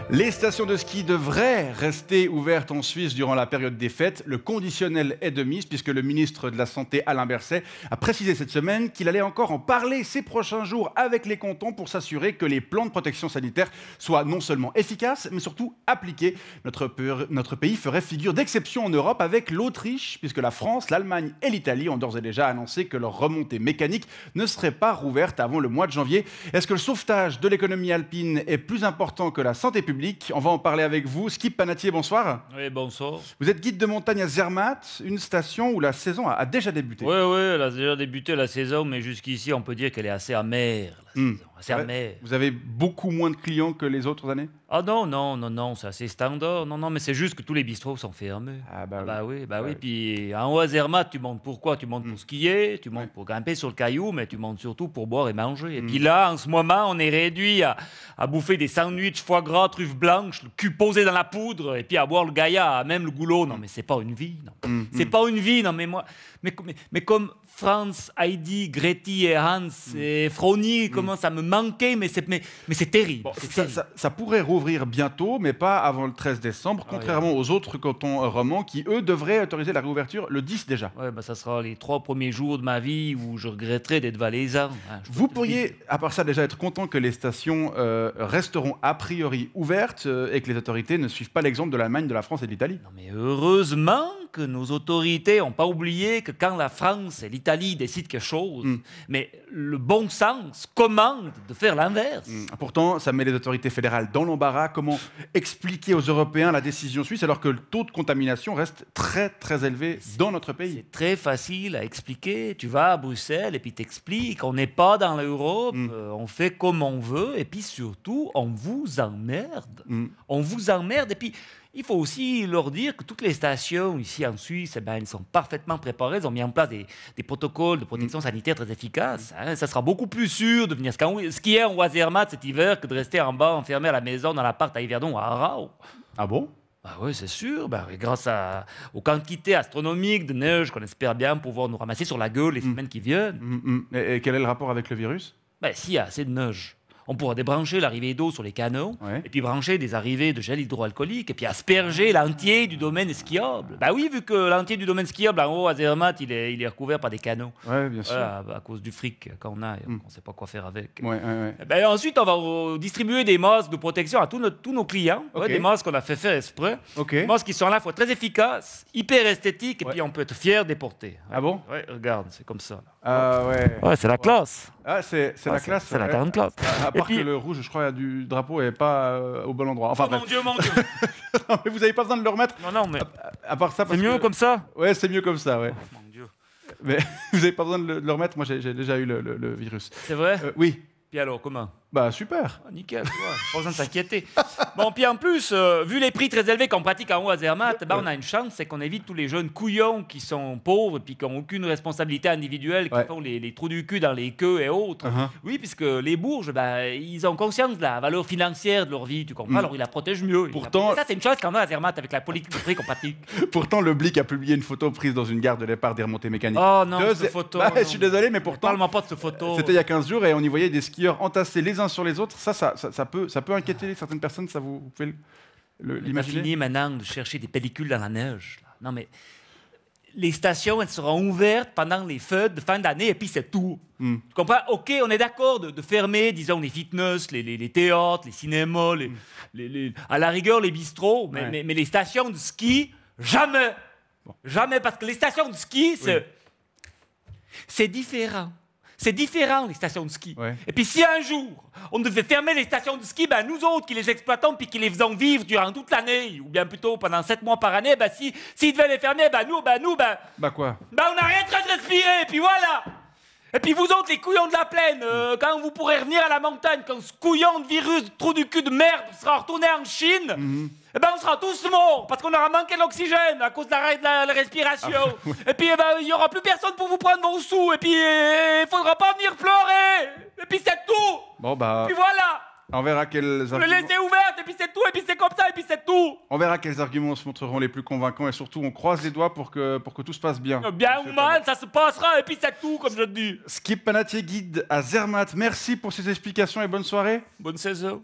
Les stations de ski devraient rester ouvertes en Suisse durant la période des fêtes. Le conditionnel est de mise puisque le ministre de la Santé, Alain Berset, a précisé cette semaine qu'il allait encore en parler ces prochains jours avec les cantons pour s'assurer que les plans de protection sanitaire soient non seulement efficaces, mais surtout appliqués. Notre pays ferait figure d'exception en Europe avec l'Autriche, puisque la France, l'Allemagne et l'Italie ont d'ores et déjà annoncé que leur remontée mécanique ne serait pas rouverte avant le mois de janvier. Est-ce que le sauvetage de l'économie alpine est plus important que la santé publique? On va en parler avec vous. Skip Panatier, bonsoir. Oui, bonsoir. Vous êtes guide de montagne à Zermatt, une station où la saison a déjà débuté. Oui, elle a déjà débuté la saison, mais jusqu'ici, on peut dire qu'elle est assez amère, la saison. Assez amère. Vous avez beaucoup moins de clients que les autres années? Ah non, c'est assez standard. Non, mais c'est juste que tous les bistrots sont fermés. Oui. Puis en haut à Zermatt, tu montes pourquoi? Tu montes pour skier, tu montes pour grimper sur le caillou, mais tu montes surtout pour boire et manger. Et puis là, en ce moment, on est réduit à bouffer des sandwichs, foie gras, truffes blanches, le cul posé dans la poudre, et puis à boire le gaïa, même le goulot. Non, mais c'est pas une vie. Non. C'est pas une vie. Non, mais moi, mais comme Franz, Heidi, Gretti et Hans et Froni, comment ça me manquait, mais c'est terrible. Bon, ça pourrait rouvrir bientôt, mais pas avant le 13 décembre, contrairement aux autres cantons romans qui, eux, devraient autoriser la réouverture le 10 déjà. Oui, ça sera les 3 premiers jours de ma vie où je regretterai d'être valaisan. Vous pourriez, à part ça, déjà être content que les stations resteront a priori ouvertes et que les autorités ne suivent pas l'exemple de l'Allemagne, de la France et de l'Italie. Non, mais heureusement que nos autorités n'ont pas oublié que quand la France et l'Italie décident quelque chose, mais le bon sens commande de faire l'inverse. Pourtant, ça met les autorités fédérales dans l'embarras. Comment expliquer aux Européens la décision suisse alors que le taux de contamination reste très très élevé dans notre pays? C'est très facile à expliquer. Tu vas à Bruxelles et puis t'expliques. On n'est pas dans l'Europe, on fait comme on veut et puis surtout, on vous emmerde. On vous emmerde et puis il faut aussi leur dire que toutes les stations ici en Suisse, elles sont parfaitement préparées. Elles ont mis en place des protocoles de protection sanitaire très efficaces. Ça sera beaucoup plus sûr de venir skier en Zermatt cet hiver que de rester en bas enfermé à la maison dans l'appart à Yverdon ou à Arau. Ah bon? Oui, c'est sûr. Grâce aux quantités astronomiques de neige qu'on espère bien pouvoir nous ramasser sur la gueule les semaines qui viennent. Et quel est le rapport avec le virus? S'il y a assez de neige, on pourra débrancher l'arrivée d'eau sur les canaux, et puis brancher des arrivées de gel hydroalcoolique, et puis asperger l'entier du domaine skiable. Oui, vu que l'entier du domaine skiable, en haut, à Zermatt, il est recouvert par des canaux. Oui, bien sûr. À cause du fric qu'on a, et on ne sait pas quoi faire avec. Ensuite, on va distribuer des masques de protection à tous nos clients. Des masques qu'on a fait faire exprès. Des masques qui sont à la fois très efficaces, hyper esthétiques, et puis on peut être fier de les porter. Ah bon? Oui, regarde, c'est comme ça. C'est la classe. C'est la classe. C'est la grande classe. À part que le rouge, je crois, du drapeau n'est pas au bon endroit. Enfin, mon Dieu. Non, mais vous n'avez pas besoin de le remettre. Non, mais à part ça, c'est mieux comme ça. Ouais, c'est mieux comme ça, ouais. Mon Dieu. Mais vous n'avez pas besoin de le remettre. Moi, j'ai déjà eu le virus. C'est vrai? Oui. Puis alors, comment? Super. Nickel, pas besoin de s'inquiéter. Puis en plus, vu les prix très élevés qu'on pratique en haut à Zermatt, on a une chance, c'est qu'on évite tous les jeunes couillons qui sont pauvres et qui n'ont aucune responsabilité individuelle, qui font les trous du cul dans les queues et autres. Oui, puisque les bourges, ils ont conscience de la valeur financière de leur vie, tu comprends? Alors ils la protègent mieux. Pourtant, ça, c'est une chose qu'on a à Zermatt avec la politique de prix qu'on pratique. Pourtant, le Blick a publié une photo prise dans une gare de départ des remontées mécaniques. Oh non, cette photo. Je suis désolé, mais pourtant. Parle-moi pas de cette photo. C'était il y a 15 jours et on y voyait des skieurs entassés les uns sur les autres. Ça peut inquiéter certaines personnes, ça vous pouvez l'imaginer? On a fini maintenant de chercher des pellicules dans la neige. Là. Non, mais les stations, elles seront ouvertes pendant les fêtes de fin d'année et puis c'est tout. Tu comprends? Ok, on est d'accord de fermer, disons, les fitness, les théâtres, les cinémas, à la rigueur, les bistrots, mais les stations de ski, jamais. Jamais, parce que les stations de ski, c'est différent. C'est différent, les stations de ski. Et puis si un jour, on devait fermer les stations de ski, nous autres qui les exploitons puis qui les faisons vivre durant toute l'année, ou bien plutôt pendant 7 mois par année, s'ils devaient les fermer, nous... quoi? On arrêterait de respirer, et puis voilà. Et puis vous autres, les couillons de la plaine, quand vous pourrez revenir à la montagne, quand ce couillon de virus, trou du cul de merde, sera retourné en Chine, on sera tous morts, parce qu'on aura manqué d'oxygène à cause de la respiration. Et puis il n'y aura plus personne pour vous prendre vos sous, et puis il faudra pas venir pleurer. Et puis c'est tout. Puis voilà. On verra quels arguments... Le laisser ouverte, et puis c'est tout, et puis c'est comme ça, et puis c'est tout. On verra quels arguments se montreront les plus convaincants, et surtout on croise les doigts pour que tout se passe bien. Bien ou mal, ça se passera, et puis c'est tout, comme je te dis. Skip Panatier, guide à Zermatt, merci pour ces explications et bonne soirée. Bonne saison.